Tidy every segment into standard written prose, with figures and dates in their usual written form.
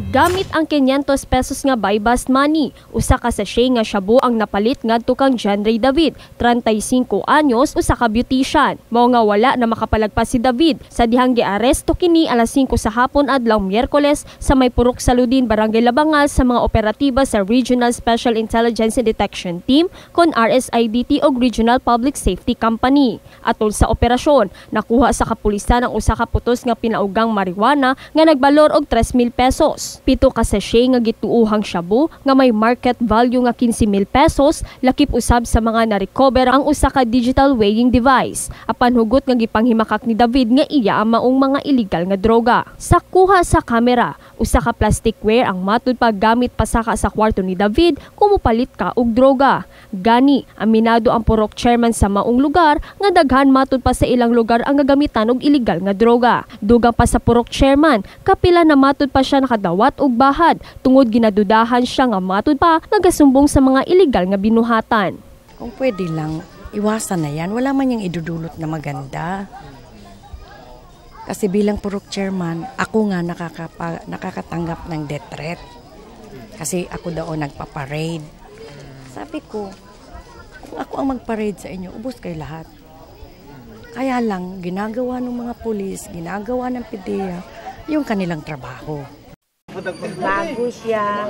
Gamit ang 500 pesos nga buy-bust money, usa ka sachet nga shabu ang napalit ngadto kang John Ray David, 35 anyos, usa ka beautician. Mao nga wala na makapalagpas si David sa dihang giaresto kini alas 5 sa hapon adlaw Miyerkules sa may Purok Saludin, Barangay Labangal sa mga operatiba sa Regional Special Intelligence and Detection Team kon RSIDT o Regional Public Safety Company. Atol sa operasyon, nakuha sa kapulisan ang usa ka putos nga pinaugang marijuana nga nagbalor og 3,000 pesos. 7 ka sachet nga gituuhang shabu nga may market value nga 15,000 pesos, lakip usab sa mga na-recover ang usa ka digital weighing device. Apan hugot nga gipanghimakak ni David nga iya ang maong mga illegal nga droga. Sa kuha sa kamera, usa ka plasticware ang matud paggamit pasaka sa kwarto ni David kumupalit ka og droga. Gani, aminado ang purok chairman sa maong lugar nga daghan matud pa sa ilang lugar ang gagamitan og illegal nga droga. Dugang pa sa purok chairman, kapila na matud pa siya nakadawat og bahad tungod ginadudahan siya nga matud pa nagasumbong sa mga illegal nga binuhatan. Kung pwede lang, iwasan na yan. Wala man yung idudulot na maganda. Kasi bilang purok chairman, ako nga nakakatanggap ng death threat. Kasi ako daw nagpaparade. Sabi ko, kung ako ang magparade sa inyo, ubos kayo lahat. Kaya lang, ginagawa ng mga pulis, ginagawa ng PDEA, yung kanilang trabaho. Bago siya.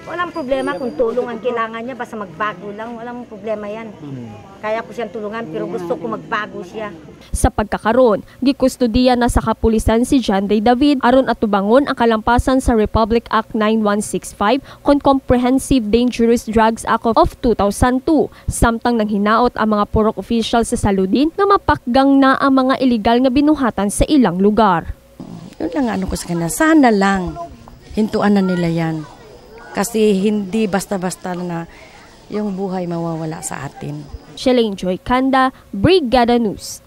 Walang problema kung tulong ang kailangan niya, basta magbago lang, walang problema yan. Kaya ko siyang tulungan pero gusto ko magbago siya. Sa pagkakaroon, gikustudiya na sa kapulisan si John Ray David aron atubangon ang kalampasan sa Republic Act 9165 kon Comprehensive Dangerous Drugs Act of 2002. Samtang nang hinaot ang mga purok official sa Saludin nga mapakgang na ang mga illegal nga binuhatan sa ilang lugar. Yun lang ano ko sa kanila, sana lang hintuan na nila yan. Kasi hindi basta-basta na yung buhay mawawala sa atin. Shalane Joy Kanda, Brigada News.